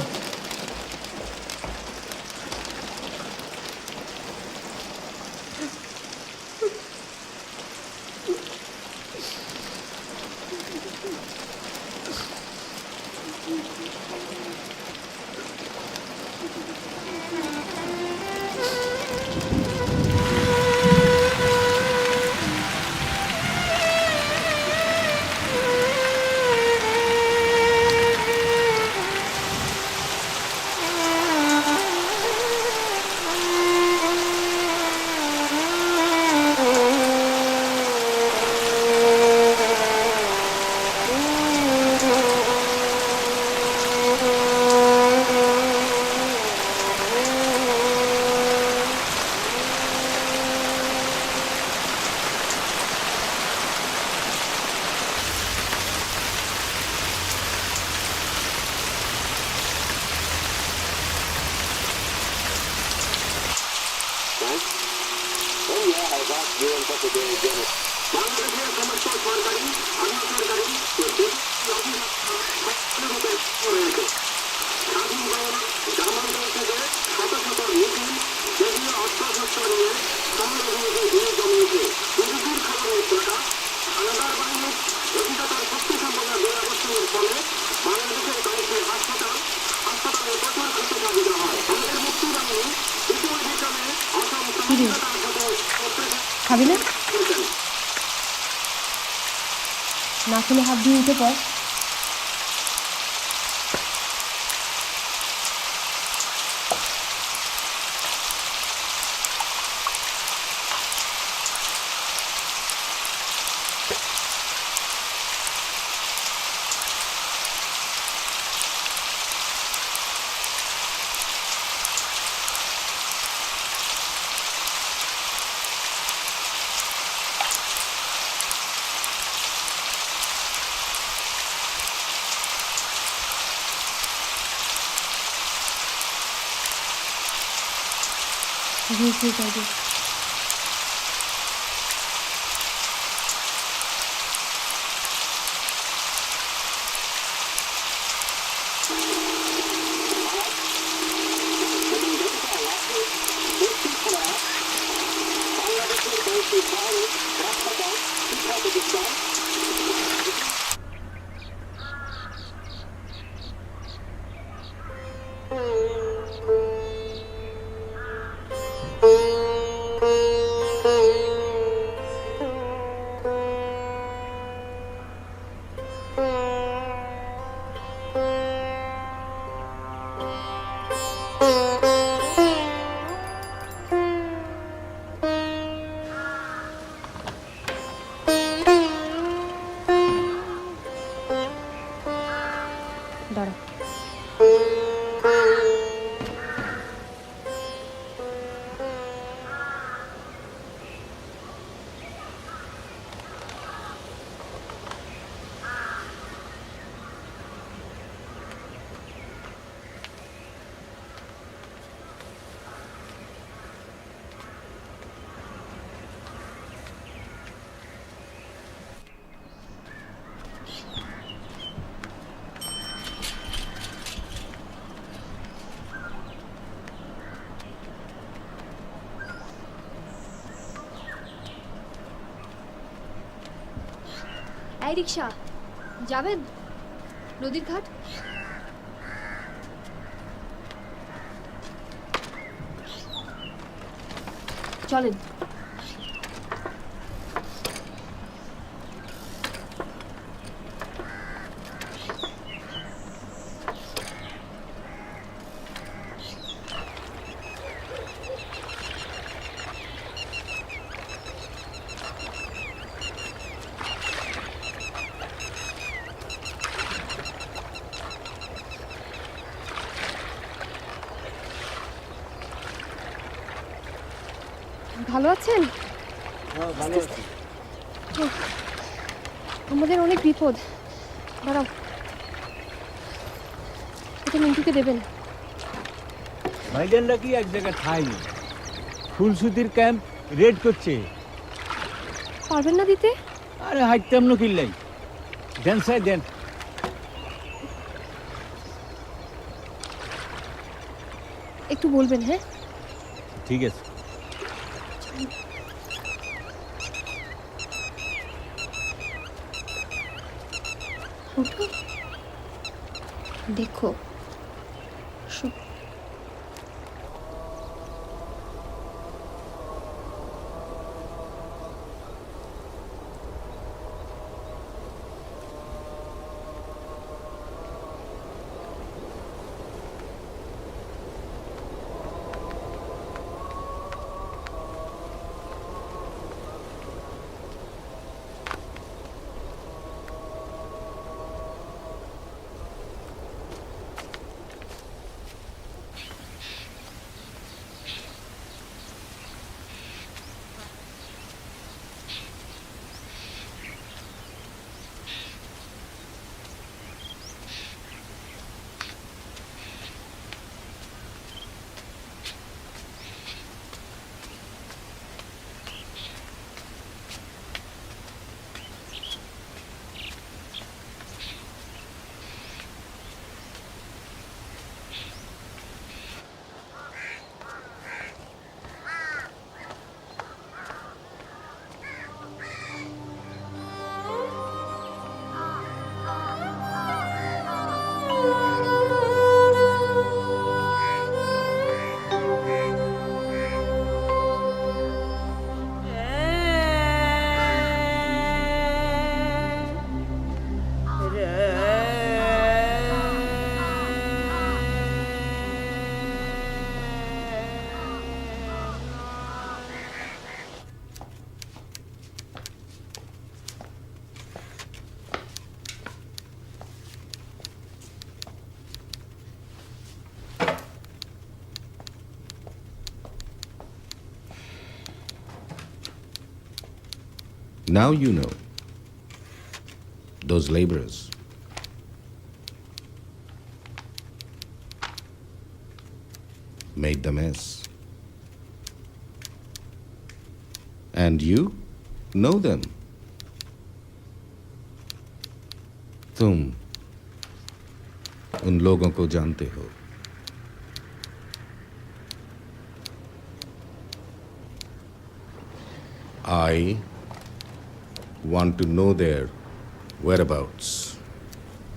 খাবি না? না খেলে হাত দিয়ে উঠে পড়। ঠিক আছে। দাঁড়া। এই রিক্সা, যাবেন নদীর ঘাট? চলেন। ভালো আছেন? আমাদের অনেক বিপদ। দাঁড়াও, এটা মিন্টুকে দেবেন। ভাইজানরা কি এক জায়গায় ঠাই ফুলসুতির ক্যাম্প রেড করছে। পারবেন না দিতে? আরে হাইতাম না কিল্লাই, দেন সাই দেন। একটু বলবেন। হ্যাঁ ঠিক আছে। দেখো Now you know. Those laborers. Made the mess. And you know them. तुम उन लोगों को जानते हो. I want to know their whereabouts.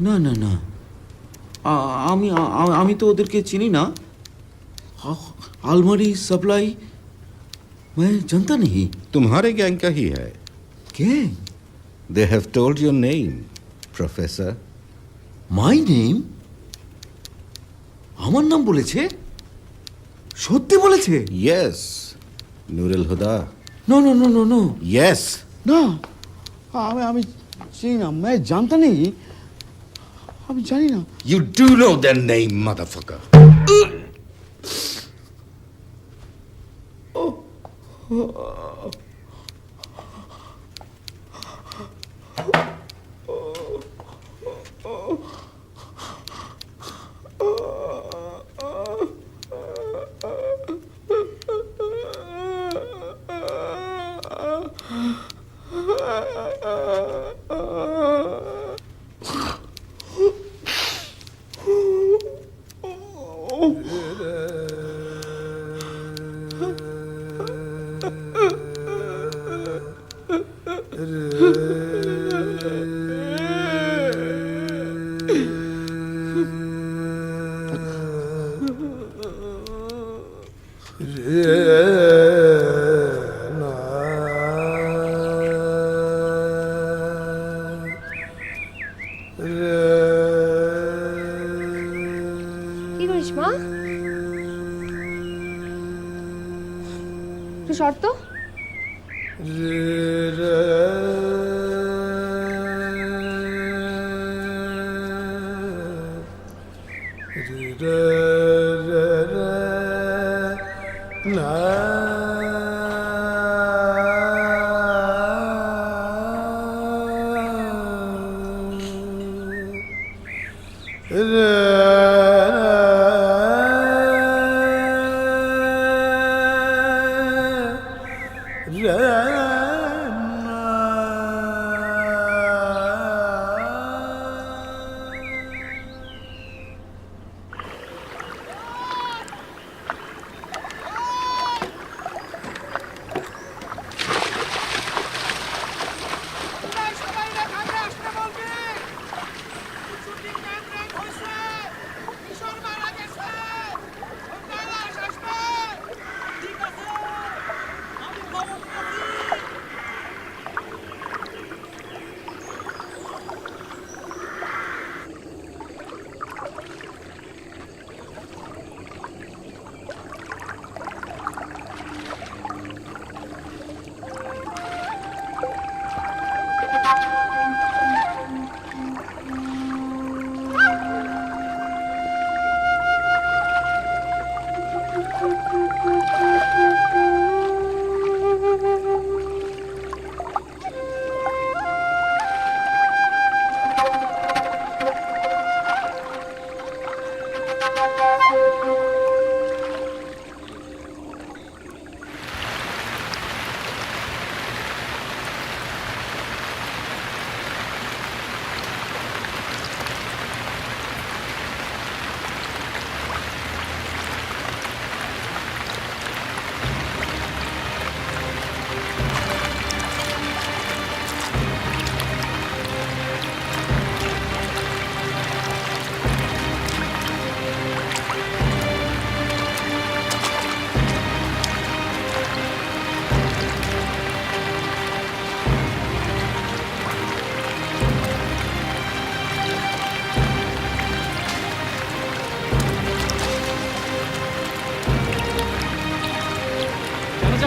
না না না, আমি আমি তো ওদেরকে চিনি না। आलमारी सप्लाई मैं जानता नहीं। तुम्हारे गैंग का ही है. Gang? They have told your name, Professor. My name? আমার নাম বলেছে? সত্যি বলেছে? Yes. Nurul Huda. No no no no no. Yes. ना, আমি চিনি না, मैं जानता नहीं। আমি জানি না। You do know their name, motherfucker. কি করিস মা? একটু শর্ত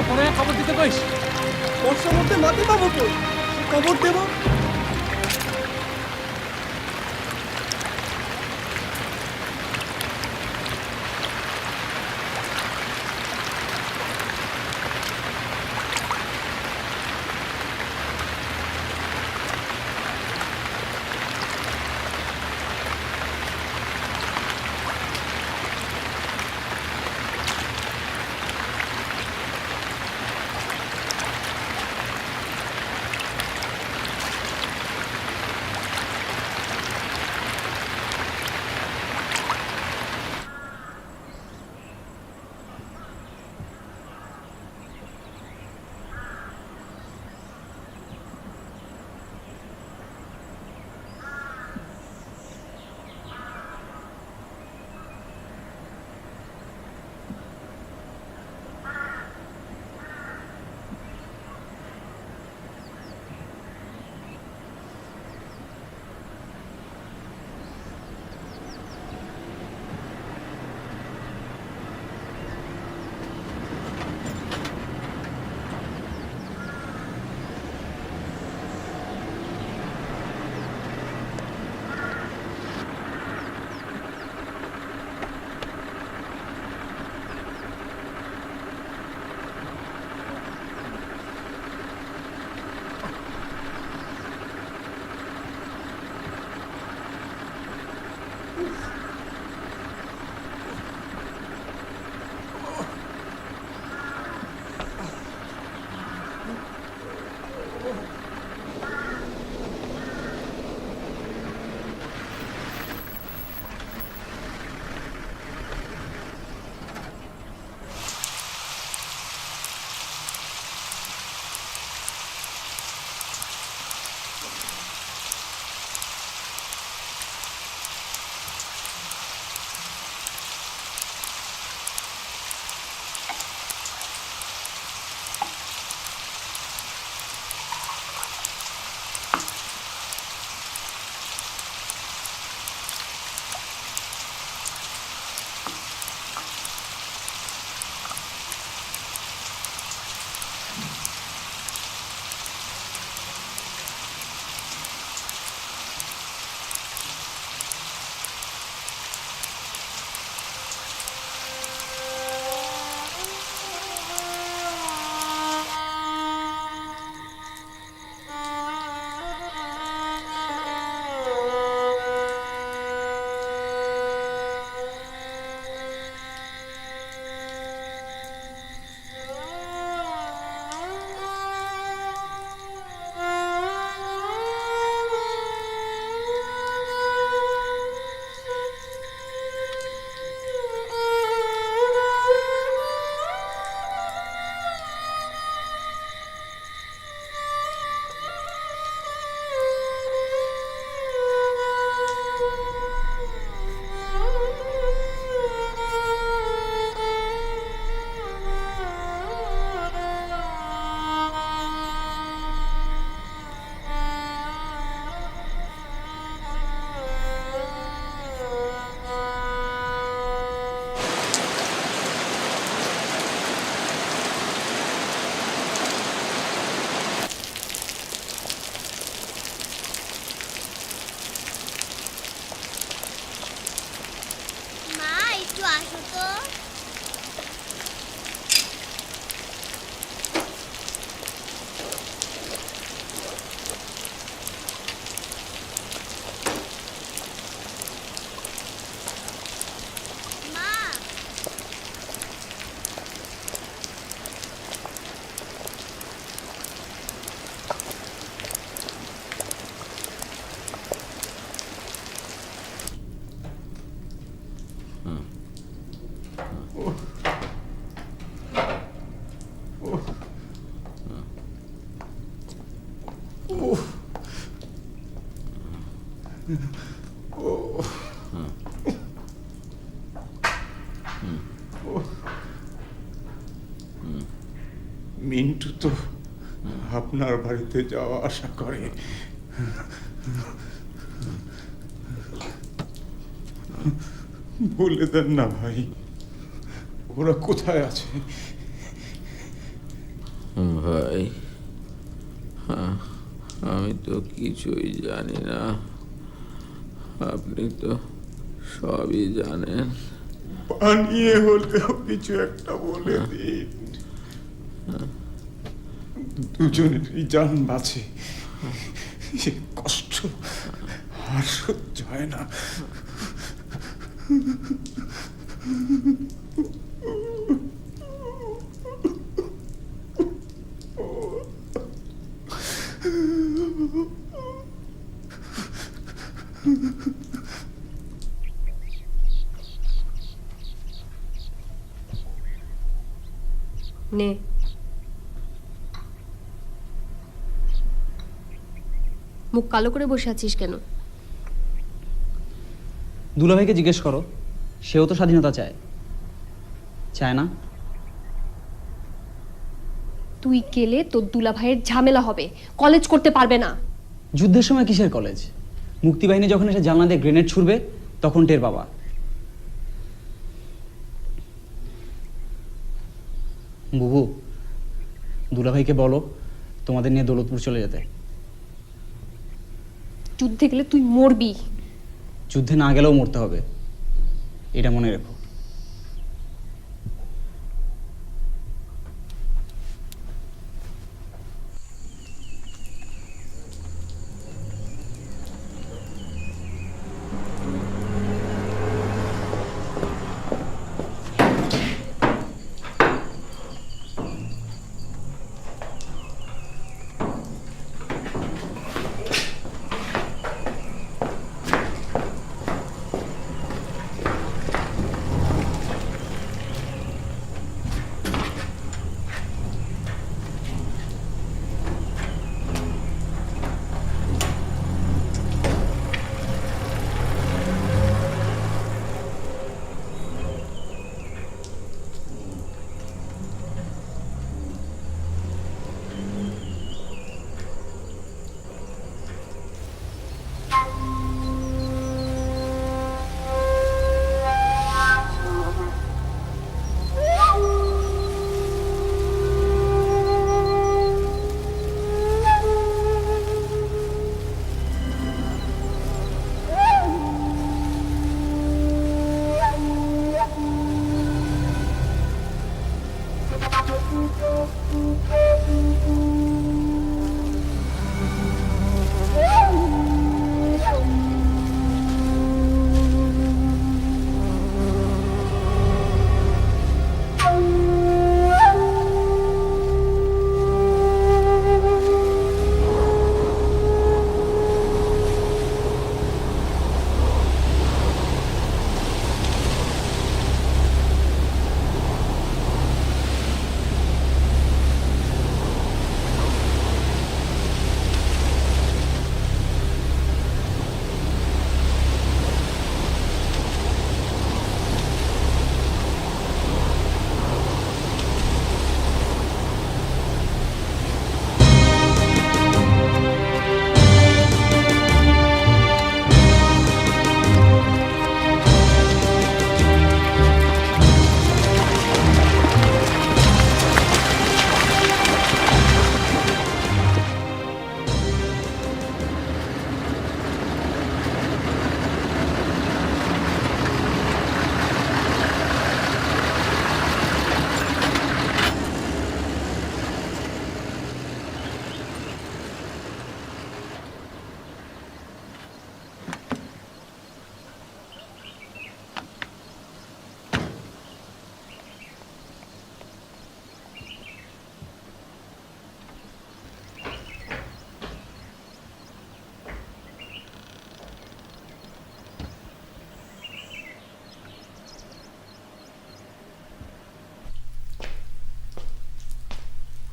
পরে খবর দিতে কইস। বর্ষার মধ্যে মাটি পাবো তো, খবর দেবো। আসো তো। মা, মিন্টু তো আপনার বাড়িতে যাওয়া আশা করে। বলে দেন না ভাই, ওরা কোথায় আছে? ভাই, আমি তো কিছুই জানি না, আপনি তো সবই জানেন। বানিয়ে হলেও কিছু একটা বলে দিন, দুজনেরই জান বাঁচে। সে কষ্ট আর সহ্য হয় না। নে, মুখ কালো করে বসে আছিস কেন? দুলাভাইকে জিজ্ঞেস করো, সেও তো স্বাধীনতা চায়, চায় না? তুই গেলে তোর দুলাভাইয়ের ঝামেলা হবে, কলেজ করতে পারবে না। যুদ্ধের সময় কিসের কলেজ? মুক্তিবাহিনী যখন এসে জানলা দিয়ে গ্রেনেড ছুড়বে তখন টের বাবা। বুবু, দুলাভাইকে বলো তোমাদের নিয়ে দৌলতপুর চলে যেতে। যুদ্ধে গেলে তুই মরবি। যুদ্ধে না গেলেও মরতে হবে, এটা মনে রেখো।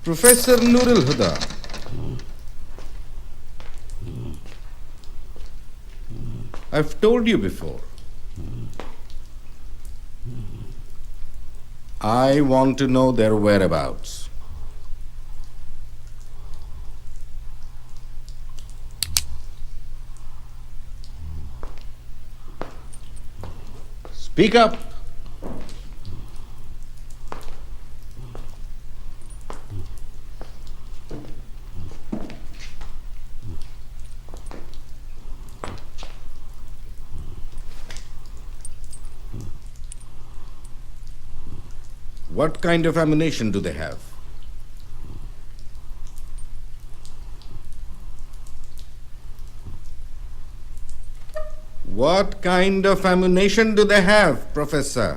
Professor Nurul Huda. I've told you before. I want to know their whereabouts. Speak up. What kind of ammunition do they have? What kind of ammunition do they have, Professor?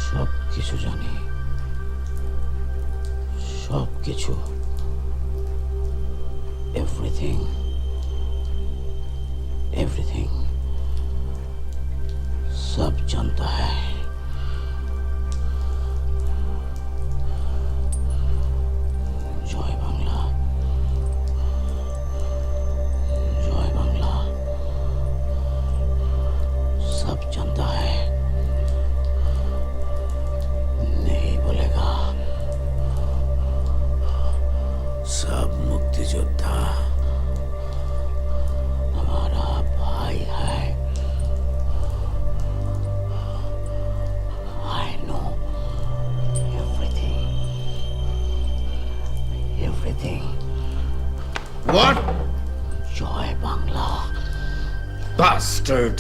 সব কিছু জানি, সব কিছু, এভরিথিং, एवरीथिंग सब जानता है। जय बांग्ला, जय बांग्ला, सब जानता है, नहीं बोलेगा। सब मुक्ति योद्धा हमारा भाई है। I know everything, everything. What? Joy Bangla. Bastard!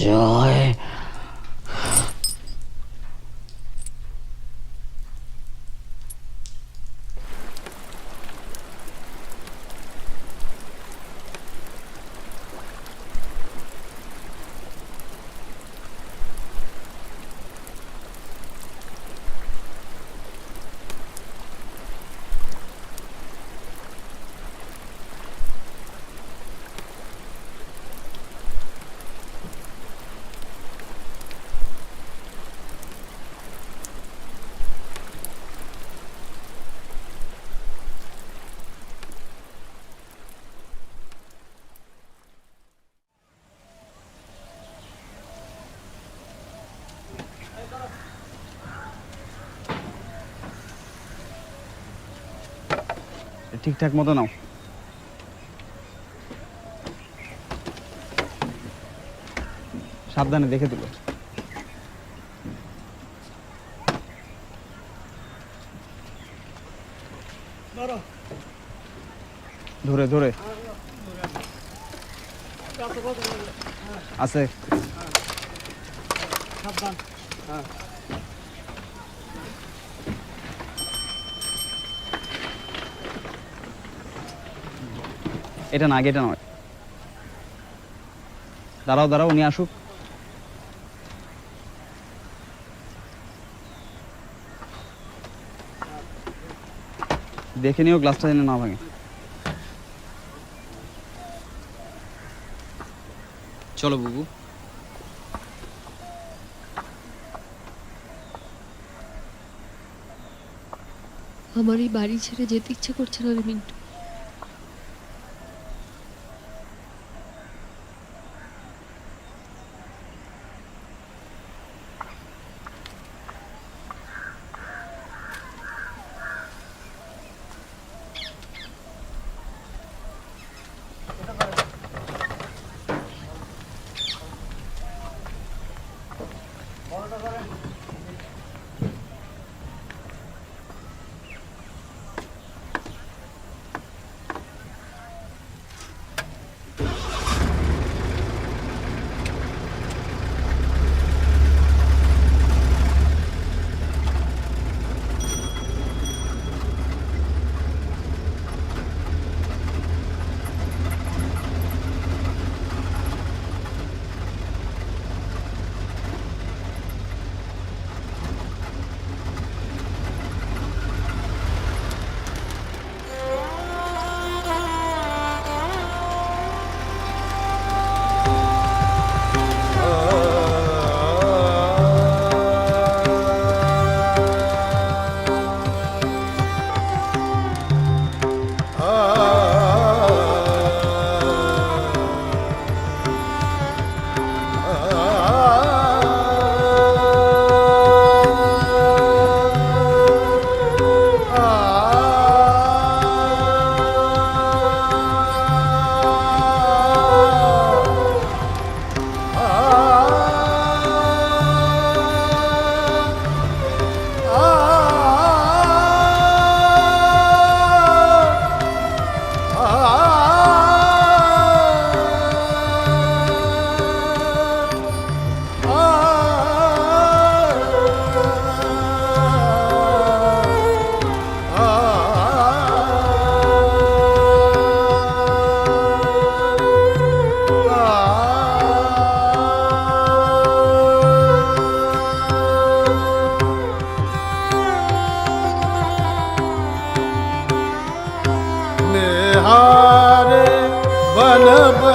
Joy. ঠিকঠাক মতো নাও। সাবধানে দেখে দিল। ধরে ধরে আছে। এটা না, এটা নয়। দাঁড়াও দাঁড়াও, উনি আসুক। দেখে নিও গ্লাসটা যেন না ভাঙে। চলো বুবু। আমার এই বাড়ি ছেড়ে যেতে ইচ্ছে করছে না রে মিন্টু।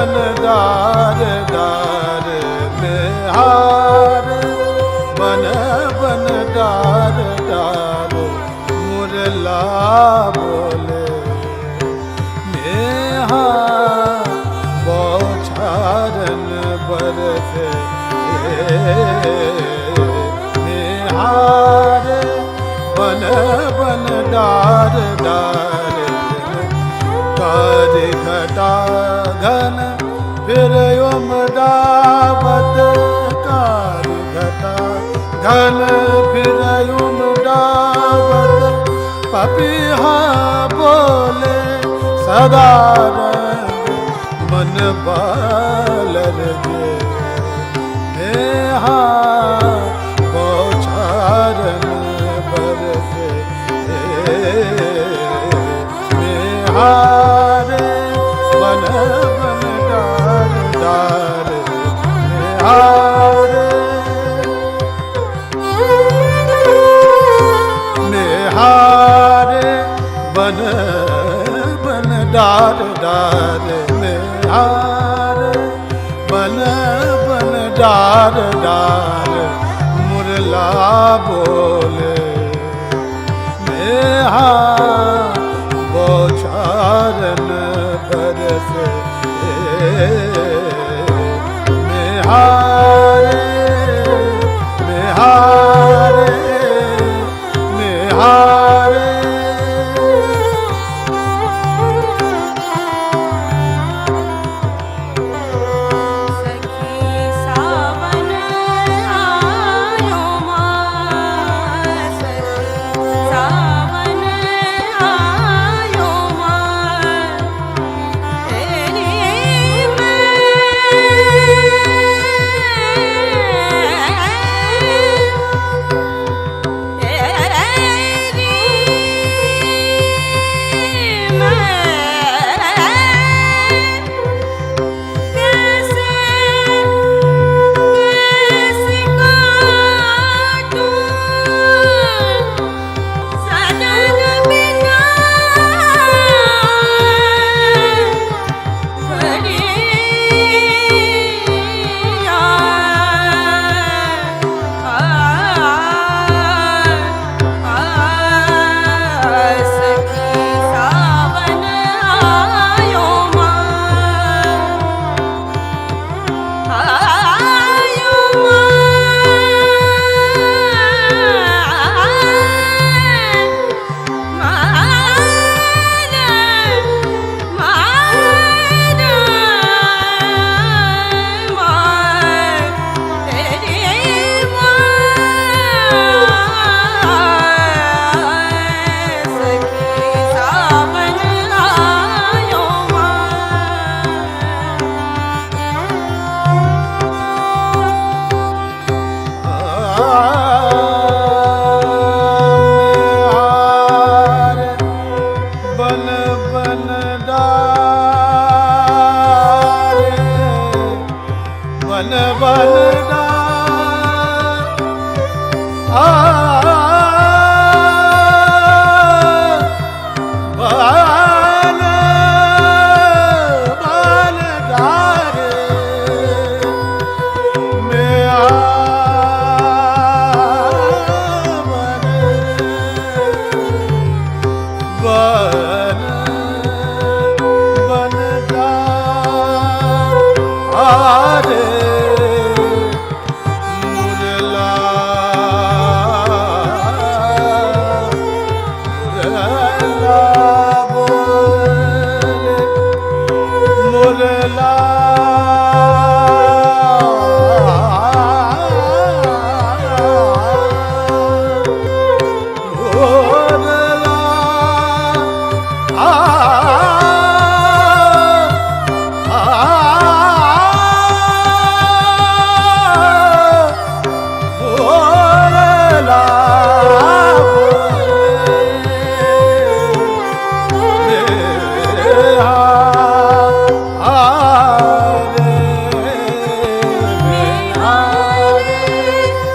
बन डार डार में हार बन बन डार डार मुरला बोले नेहा बौछारन बरसे निहार बन बन डार डार कारी घटा घन फिर उमड़ावत कारी घटा घन फिर उमड़ावत पपीहा बोले सदा रंग मन बालर जे नेहा बौछारन बरसे निहार बन बन डार डार निहार निहार बन बन डार डार निहार बन बन डार डार मुरला बोले नेहा बौछारन बरसे निहारे निहारे निहारे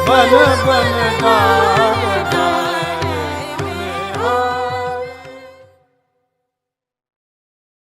बन बन गा